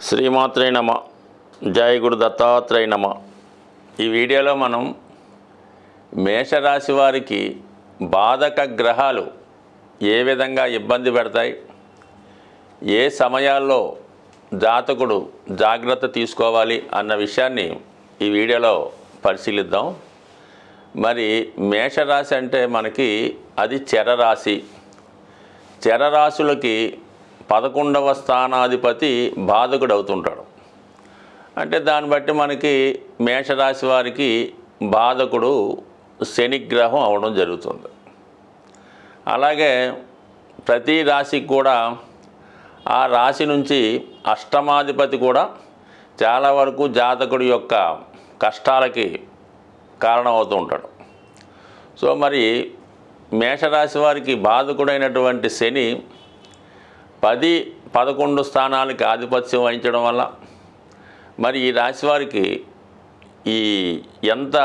శ్రీమాత్రే నమ. జయ గురు దత్తాత్రేయ నమ. ఈ వీడియోలో మనం మేషరాశి వారికి బాధక గ్రహాలు ఏ విధంగా ఇబ్బంది పెడతాయి, ఏ సమయాల్లో జాతకుడు జాగ్రత్త తీసుకోవాలి అన్న విషయాన్ని ఈ వీడియోలో పరిశీలిద్దాం. మరి మేషరాశి అంటే మనకి అది చరరాశి. చరరాశులకి 11వ స్థానాధిపతి బాధకుడు అవుతుంటాడు. అంటే దాన్ని బట్టి మనకి మేషరాశి వారికి బాధకుడు శనిగ్రహం అవడం జరుగుతుంది. అలాగే ప్రతి రాశికి కూడా ఆ రాశి నుంచి అష్టమాధిపతి కూడా చాలా వరకు జాతకుడి యొక్క కష్టాలకి కారణమవుతూ ఉంటాడు. సో మరి మేషరాశి వారికి బాధకుడైనటువంటి శని 10-11 స్థానాలకి ఆధిపత్యం వహించడం వల్ల మరి ఈ రాశి వారికి ఎంత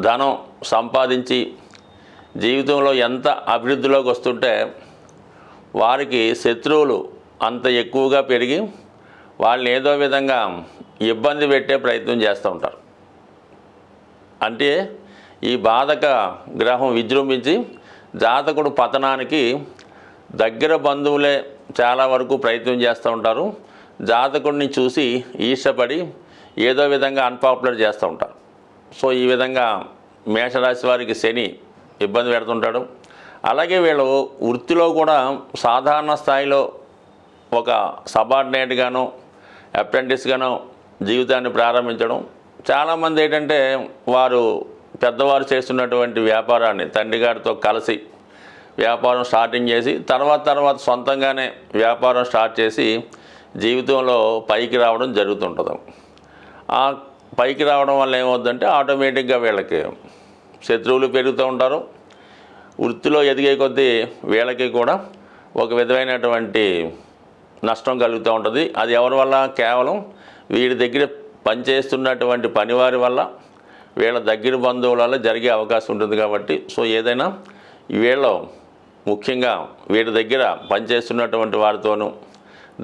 ధనం సంపాదించి జీవితంలో ఎంత అభివృద్ధిలోకి వస్తుంటే వారికి శత్రువులు అంత ఎక్కువగా పెరిగి వాళ్ళని ఏదో విధంగా ఇబ్బంది పెట్టే ప్రయత్నం చేస్తూ ఉంటారు. అంటే ఈ బాధక గ్రహం విజృంభించి జాతకుడు పతనానికి దగ్గర బంధువులే చాలా వరకు ప్రయత్నం చేస్తూ ఉంటారు. జాతకుడిని చూసి ఈర్ష్యపడి ఏదో విధంగా అన్పాపులర్ చేస్తూ ఉంటారు. సో ఈ విధంగా మేషరాశి వారికి శని ఇబ్బంది పెడుతుంటాడు. అలాగే వీళ్ళు వృత్తిలో కూడా సాధారణ స్థాయిలో ఒక సబార్డినేట్గానో అప్రెంటిస్గానో జీవితాన్ని ప్రారంభించడం. చాలామంది ఏంటంటే వారు పెద్దవారు చేస్తున్నటువంటి వ్యాపారాన్ని తండ్రి గారితో కలిసి వ్యాపారం స్టార్టింగ్ చేసి తర్వాత సొంతంగానే వ్యాపారం స్టార్ట్ చేసి జీవితంలో పైకి రావడం జరుగుతుంటుంది. ఆ పైకి రావడం వల్ల ఏమవుతుందంటే ఆటోమేటిక్గా వీళ్ళకి శత్రువులు పెరుగుతూ ఉంటారు. వృత్తిలో ఎదిగే కొద్దీ వీళ్ళకి కూడా ఒక విధమైనటువంటి నష్టం కలుగుతూ ఉంటుంది. అది ఎవరి వల్ల? కేవలం వీడి దగ్గర పనిచేస్తున్నటువంటి పనివారి వల్ల, వీళ్ళ దగ్గర బంధువుల వల్ల జరిగే అవకాశం ఉంటుంది. కాబట్టి సో ఏదైనా వీళ్ళు ముఖ్యంగా వీడి దగ్గర పనిచేస్తున్నటువంటి వారితోనూ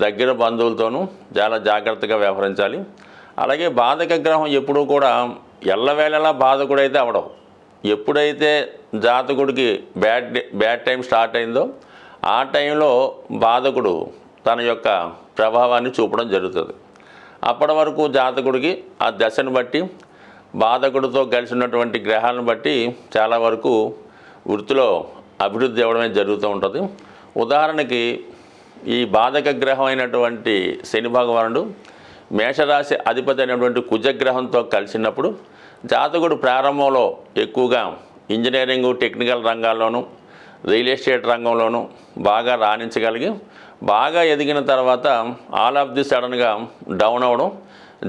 దగ్గర బంధువులతోనూ చాలా జాగ్రత్తగా వ్యవహరించాలి. అలాగే బాధక గ్రహం ఎప్పుడూ కూడా ఎల్లవేళలా బాధకుడైతే అవడం. ఎప్పుడైతే జాతకుడికి బ్యాడ్ టైం స్టార్ట్ అయిందో ఆ టైంలో బాధకుడు తన యొక్క ప్రభావాన్ని చూపడం జరుగుతుంది. అప్పటి వరకు జాతకుడికి ఆ దశను బట్టి బాధకుడితో కలిసి ఉన్నటువంటి గ్రహాలను బట్టి చాలా వరకు వృత్తిలో అభివృద్ధి అవ్వడమే జరుగుతూ ఉంటుంది. ఉదాహరణకి ఈ బాధక గ్రహం అయినటువంటి శని భగవానుడు మేషరాశి అధిపతి అయినటువంటి కుజగ్రహంతో కలిసినప్పుడు జాతకుడు ప్రారంభంలో ఎక్కువగా ఇంజనీరింగ్, టెక్నికల్ రంగాల్లోనూ రియల్ ఎస్టేట్ రంగంలోనూ బాగా రాణించగలిగి బాగా ఎదిగిన తర్వాత ఆల్ ఆఫ్ ది సడన్గా డౌన్ అవ్వడం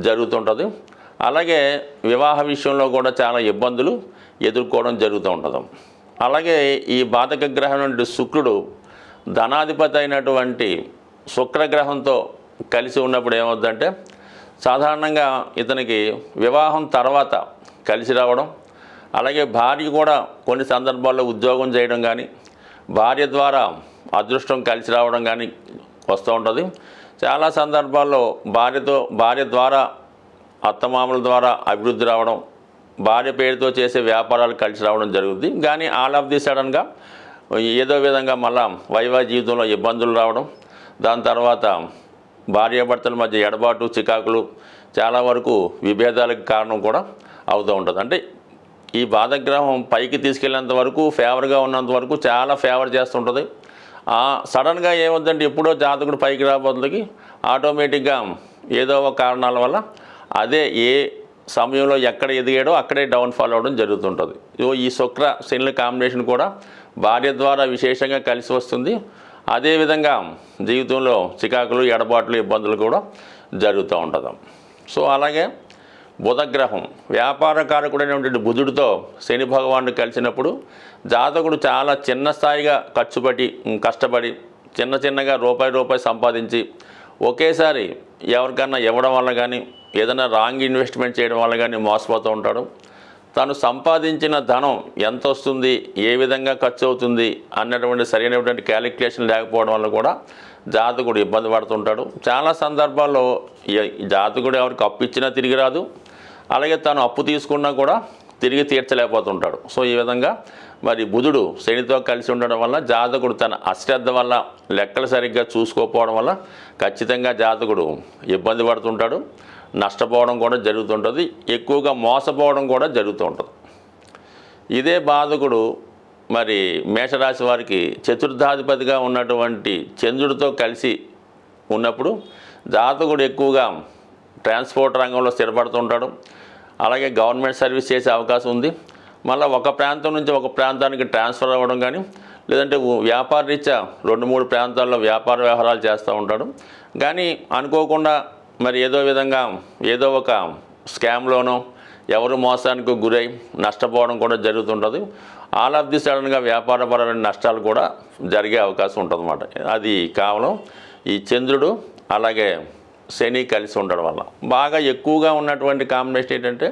జరుగుతుంటుంది. అలాగే వివాహ విషయంలో కూడా చాలా ఇబ్బందులు ఎదుర్కోవడం జరుగుతూ ఉంటుంది. అలాగే ఈ బాధక గ్రహం నుండి శుక్రుడు ధనాధిపతి అయినటువంటి శుక్రగ్రహంతో కలిసి ఉన్నప్పుడు ఏమవుతుందంటే సాధారణంగా ఇతనికి వివాహం తర్వాత కలిసి రావడం, అలాగే భార్య కూడా కొన్ని సందర్భాల్లో ఉద్యోగం చేయడం కానీ భార్య ద్వారా అదృష్టం కలిసి రావడం కానీ వస్తూ ఉంటుంది. చాలా సందర్భాల్లో భార్య ద్వారా అత్తమామల ద్వారా అభివృద్ధి రావడం, భార్య పేరుతో చేసే వ్యాపారాలు కలిసి రావడం జరుగుతుంది. కానీ ఆల్ ఆఫ్ ది సడన్గా ఏదో విధంగా మళ్ళా వైవాహిక జీవితంలో ఇబ్బందులు రావడం, దాని తర్వాత భార్యాభర్తల మధ్య ఎడబాటు, చికాకులు, చాలా వరకు విభేదాలకు కారణం కూడా అవుతూ ఉంటుంది. అంటే ఈ బాధగ్రహం పైకి తీసుకెళ్ళేంత వరకు ఫేవర్గా ఉన్నంత వరకు చాలా ఫేవర్ చేస్తుంటుంది. సడన్గా ఏమవుతుందంటే ఎప్పుడో జాతకుడు పైకి రాబోతులకి ఆటోమేటిక్గా ఏదో ఒక కారణాల వల్ల అదే ఏ సమయంలో ఎక్కడ ఎదిగాడో అక్కడే డౌన్ఫాల్ అవ్వడం జరుగుతుంటుంది. ఈ శుక్ర శనుల కాంబినేషన్ కూడా భార్య ద్వారా విశేషంగా కలిసి వస్తుంది. అదేవిధంగా జీవితంలో చికాకులు, ఎడబాట్లు, ఇబ్బందులు కూడా జరుగుతూ ఉంటుంది. సో అలాగే బుధగ్రహం వ్యాపార కారకుడైనటువంటి బుధుడితో శని భగవానుడు కలిసినప్పుడు జాతకుడు చాలా చిన్న స్థాయిగా కష్టపడి చిన్నగా రూపాయి సంపాదించి ఒకేసారి ఎవరికన్నా ఇవ్వడం వల్ల కానీ ఏదైనా రాంగ్ ఇన్వెస్ట్మెంట్ చేయడం వల్ల కానీ మోసపోతూ ఉంటాడు. తను సంపాదించిన ధనం ఎంత వస్తుంది, ఏ విధంగా ఖర్చు అవుతుంది అన్నటువంటి సరైనటువంటి క్యాలిక్యులేషన్ లేకపోవడం వల్ల కూడా జాతకుడు ఇబ్బంది పడుతుంటాడు. చాలా సందర్భాల్లో ఈ జాతకుడు ఎవరికి అప్పు ఇచ్చినా తిరిగి రాదు, అలాగే తను అప్పు తీసుకున్నా కూడా తిరిగి తీర్చలేకపోతుంటాడు. సో ఈ విధంగా మరి బుధుడు శనితో కలిసి ఉండడం వల్ల జాతకుడు తన అశ్రద్ధ వల్ల లెక్కలు సరిగ్గా చూసుకోకపోవడం వల్ల ఖచ్చితంగా జాతకుడు ఇబ్బంది పడుతుంటాడు, నష్టపోవడం కూడా జరుగుతుంటుంది, ఎక్కువగా మోసపోవడం కూడా జరుగుతూ ఉంటుంది. ఇదే బాధకుడు మరి మేషరాశి వారికి చతుర్థాధిపతిగా ఉన్నటువంటి చంద్రుడితో కలిసి ఉన్నప్పుడు జాతకుడు ఎక్కువగా ట్రాన్స్పోర్ట్ రంగంలో స్థిరపడుతుంటాడు, అలాగే గవర్నమెంట్ సర్వీస్ చేసే అవకాశం ఉంది. మళ్ళీ ఒక ప్రాంతం నుంచి ఒక ప్రాంతానికి ట్రాన్స్ఫర్ అవ్వడం కానీ, లేదంటే వ్యాపార రీత్యా 2-3 ప్రాంతాల్లో వ్యాపార వ్యవహారాలు చేస్తూ ఉంటాడు. కానీ అనుకోకుండా మరి ఏదో విధంగా ఏదో ఒక స్కామ్లోనో ఎవరు మోసానికి గురై నష్టపోవడం కూడా జరుగుతుంటుంది. ఆల్ ఆఫ్ ది సడన్గా వ్యాపారపరమైన నష్టాలు కూడా జరిగే అవకాశం ఉంటుందన్నమాట. అది కేవలం ఈ చంద్రుడు అలాగే శని కలిసి ఉండడం వల్ల. బాగా ఎక్కువగా ఉన్నటువంటి కాంబినేషన్ ఏంటంటే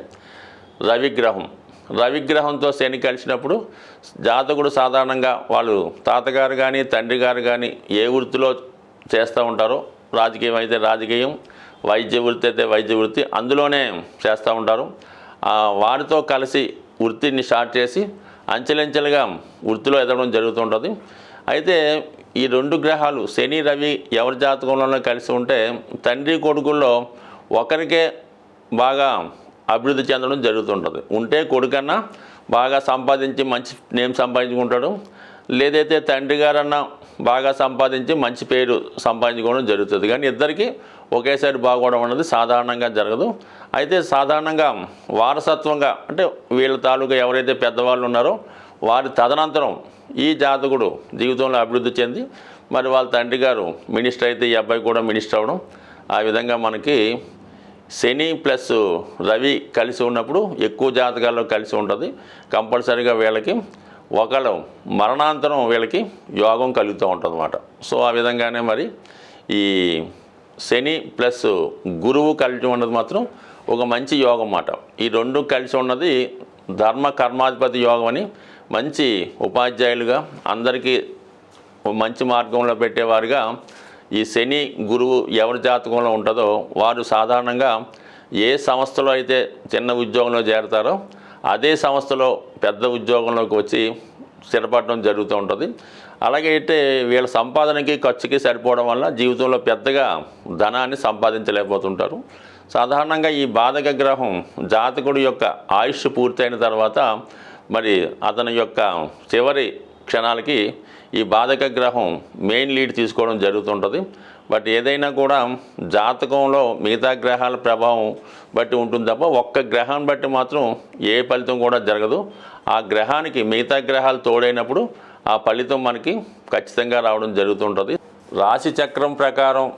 రవిగ్రహంతో శని కలిసినప్పుడు జాతకుడు సాధారణంగా వాళ్ళు తాతగారు కానీ తండ్రి గారు కానీ ఏ వృత్తిలో చేస్తూ ఉంటారో, రాజకీయం అయితే రాజకీయం, వైద్య వృత్తి అయితే వైద్య వృత్తి, అందులోనే చేస్తూ ఉంటారు. వారితో కలిసి వృత్తిని స్టార్ట్ చేసి అంచెలంచెలుగా వృత్తిలో ఎదగడం జరుగుతుంటుంది. అయితే ఈ 2 గ్రహాలు శని రవి ఎవరి జాతకంలోనూ కలిసి ఉంటే తండ్రి కొడుకుల్లో ఒకరికే బాగా అభివృద్ధి చెందడం జరుగుతుంటుంది. ఉంటే కొడుకన్నా బాగా సంపాదించి మంచి నేమ్ సంపాదించుకుంటాడు, లేదైతే తండ్రి గారన్నా బాగా సంపాదించి మంచి పేరు సంపాదించుకోవడం జరుగుతుంది. కానీ ఇద్దరికీ ఒకేసారి బాగోవడం అనేది సాధారణంగా జరగదు. అయితే సాధారణంగా వారసత్వంగా అంటే వీళ్ళ తాలూకా ఎవరైతే పెద్దవాళ్ళు ఉన్నారో వారి తదనంతరం ఈ జాతకుడు జీవితంలో అభివృద్ధి చెంది మరి వాళ్ళ తండ్రి గారు మినిస్టర్ అయితే ఈ అబ్బాయి కూడా మినిస్టర్ అవ్వడం, ఆ విధంగా మనకి శని ప్లస్ రవి కలిసి ఉన్నప్పుడు ఎక్కువ జాతకాల్లో కలిసి ఉంటుంది. కంపల్సరీగా వీళ్ళకి ఒకళ్ళు మరణాంతరం వీళ్ళకి యోగం కలుగుతూ ఉంటుంది అన్నమాట. సో ఆ విధంగానే మరి ఈ శని ప్లస్ గురువు కలిసి ఉన్నది మాత్రం ఒక మంచి యోగం అన్నమాట. ఈ 2 కలిసి ఉన్నది ధర్మ కర్మాధిపతి యోగం అని, మంచి ఉపాధ్యాయులుగా అందరికీ మంచి మార్గంలో పెట్టేవారుగా ఈ శని గురువు ఎవరి జాతకంలో ఉంటుందో వారు సాధారణంగా ఏ సంస్థలో అయితే చిన్న ఉద్యోగంలో చేరతారో అదే సంస్థలో పెద్ద ఉద్యోగంలోకి వచ్చి స్థిరపడడం జరుగుతూ ఉంటుంది. అలాగే అయితే వీళ్ళ సంపాదనకి ఖర్చుకి సరిపోవడం వల్ల జీవితంలో పెద్దగా ధనాన్ని సంపాదించలేకపోతుంటారు. సాధారణంగా ఈ బాధక గ్రహం జాతకుడి యొక్క ఆయుష్ పూర్తయిన తర్వాత మరి అతని యొక్క చివరి క్షణాలకి ఈ బాధక గ్రహం మెయిన్ లీడ్ తీసుకోవడం జరుగుతుంటుంది. బట్ ఏదైనా కూడా జాతకంలో మిగతా గ్రహాల ప్రభావం బట్టి ఉంటుంది తప్ప ఒక్క గ్రహం బట్టి మాత్రం ఏ ఫలితం కూడా జరగదు. ఆ గ్రహానికి మిగతా గ్రహాలు తోడైనప్పుడు ఆ ఫలితం మనకి ఖచ్చితంగా రావడం జరుగుతుంటుంది. రాశి చక్రం ప్రకారం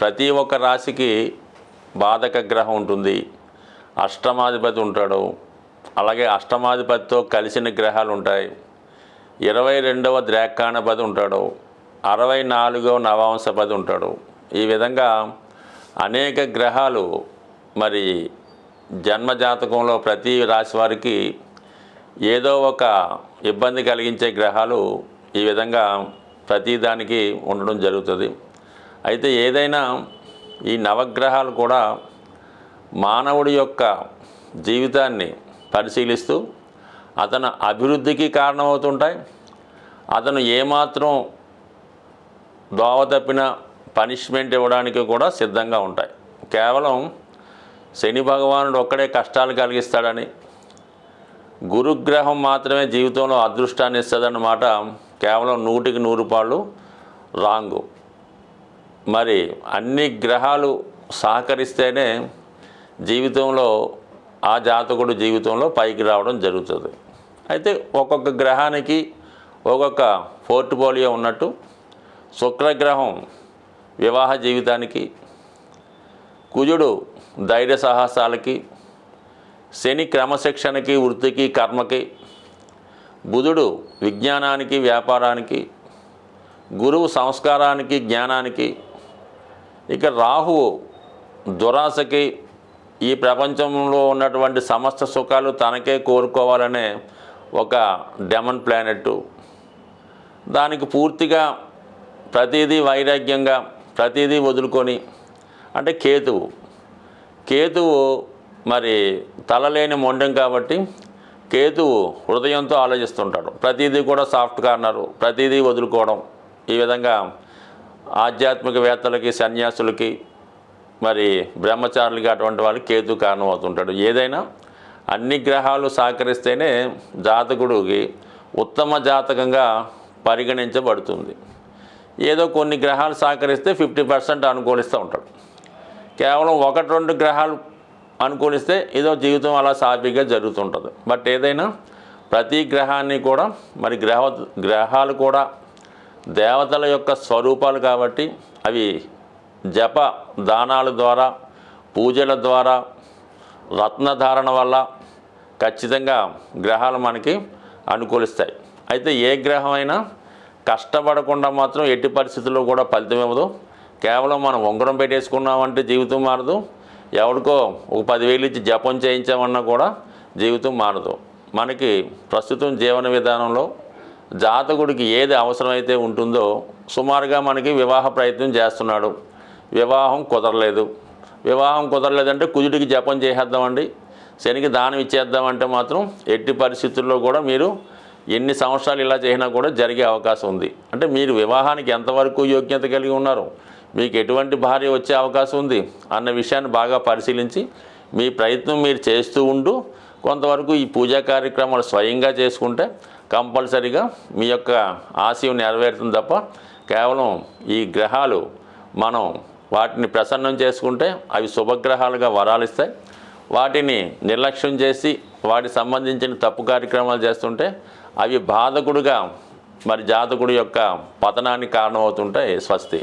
ప్రతి ఒక్క రాశికి బాధక గ్రహం ఉంటుంది, అష్టమాధిపతి ఉంటాడు, అలాగే అష్టమాధిపతితో కలిసిన గ్రహాలు ఉంటాయి, 22వ ద్రాక్షాణపతి ఉంటాడు, 64వ నవాంశపతి ఉంటాడు. ఈ విధంగా అనేక గ్రహాలు మరి జన్మజాతకంలో ప్రతి రాశి వారికి ఏదో ఒక ఇబ్బంది కలిగించే గ్రహాలు ఈ విధంగా ప్రతిదానికి ఉండడం జరుగుతుంది. అయితే ఏదైనా ఈ నవగ్రహాలు కూడా మానవుడి యొక్క జీవితాన్ని పరిశీలిస్తూ అతను అభివృద్ధికి కారణమవుతుంటాయి. అతను ఏమాత్రం దోవ తప్పిన పనిష్మెంట్ ఇవ్వడానికి కూడా సిద్ధంగా ఉంటాయి. కేవలం శని భగవానుడు ఒక్కడే కష్టాలు కలిగిస్తాడని, గురుగ్రహం మాత్రమే జీవితంలో అదృష్టాన్ని ఇస్తుందన్నమాట కేవలం 100కి 100 పాళ్ళు రాంగు. మరి అన్ని గ్రహాలు సహకరిస్తేనే జీవితంలో ఆ జాతకుడు జీవితంలో పైకి రావడం జరుగుతుంది. అయితే ఒక్కొక్క గ్రహానికి ఒక్కొక్క పోర్ట్ఫోలియో ఉన్నట్టు శుక్రగ్రహం వివాహ జీవితానికి, కుజుడు ధైర్య సాహసాలకి, శని క్రమశిక్షణకి వృత్తికి కర్మకి, బుధుడు విజ్ఞానానికి వ్యాపారానికి, గురువు సంస్కారానికి జ్ఞానానికి, ఇక రాహువు దురాశకి, ఈ ప్రపంచంలో ఉన్నటువంటి సమస్త సుఖాలు తనకే కోరుకోవాలనే ఒక డెమన్ ప్లానెట్, దానికి పూర్తిగా ప్రతిదీ వైరాగ్యంగా ప్రతిదీ వదులుకొని, అంటే కేతువు మరి తలలేని మొండెం కాబట్టి కేతువు హృదయంతో ఆలోచిస్తుంటాడు. ప్రతిదీ కూడా సాఫ్ట్ కార్నరు, ప్రతిదీ వదులుకోవడం. ఈ విధంగా ఆధ్యాత్మికవేత్తలకి, సన్యాసులకి, మరి బ్రహ్మచారులకి అటువంటి వాళ్ళకి కేతు కారణం అవుతుంటాడు. ఏదైనా అన్ని గ్రహాలు సహకరిస్తేనే జాతకుడికి ఉత్తమ జాతకంగా పరిగణించబడుతుంది. ఏదో కొన్ని గ్రహాలు సహకరిస్తే 50% అనుకూలిస్తూ ఉంటాడు. కేవలం 1-2 గ్రహాలు అనుకూలిస్తే ఏదో జీవితం అలా సాఫీగా జరుగుతుంటుంది. బట్ ఏదైనా ప్రతి గ్రహాన్ని కూడా మరి గ్రహాలు కూడా దేవతల యొక్క స్వరూపాలు కాబట్టి అవి జప దానాల ద్వారా, పూజల ద్వారా, రత్నధారణ వల్ల ఖచ్చితంగా గ్రహాలు మనకి అనుకూలిస్తాయి. అయితే ఏ గ్రహమైనా కష్టపడకుండా మాత్రం ఎట్టి పరిస్థితుల్లో కూడా ఫలితం ఇవ్వదు. కేవలం మనం ఉంగరం పెట్టేసుకున్నామంటే జీవితం మారదు. ఎవరికో ఒక 10,000 ఇచ్చి జపం చేయించామన్నా కూడా జీవితం మారదు. మనకి ప్రస్తుతం జీవన విధానంలో జాతకుడికి ఏది అవసరమైతే ఉంటుందో, సుమారుగా మనకి వివాహ ప్రయత్నం చేస్తున్నాడు, వివాహం కుదరలేదంటే కుజుడికి జపం చేసేద్దామండి, శనికి దానం ఇచ్చేద్దామంటే మాత్రం ఎట్టి పరిస్థితుల్లో కూడా మీరు ఎన్ని సంవత్సరాలు ఇలా చేసినా కూడా జరిగే అవకాశం ఉంది. అంటే మీరు వివాహానికి ఎంతవరకు యోగ్యత కలిగి ఉన్నారు, మీకు ఎటువంటి భార్య వచ్చే అవకాశం ఉంది అన్న విషయాన్ని బాగా పరిశీలించి మీ ప్రయత్నం మీరు చేస్తూ ఉంటూ కొంతవరకు ఈ పూజా కార్యక్రమాలు స్వయంగా చేసుకుంటే కంపల్సరీగా మీ యొక్క ఆశయం నెరవేరుతుంది తప్ప కేవలం ఈ గ్రహాలు మనం వాటిని ప్రసన్నం చేసుకుంటే అవి శుభగ్రహాలుగా వరాలిస్తాయి. వాటిని నిర్లక్ష్యం చేసి వాటికి సంబంధించిన తప్పు కార్యక్రమాలు చేస్తుంటే అవి బాధకుడుగా మరి జాతకుడి యొక్క పతనానికి కారణమవుతుంటాయి. స్వస్తి.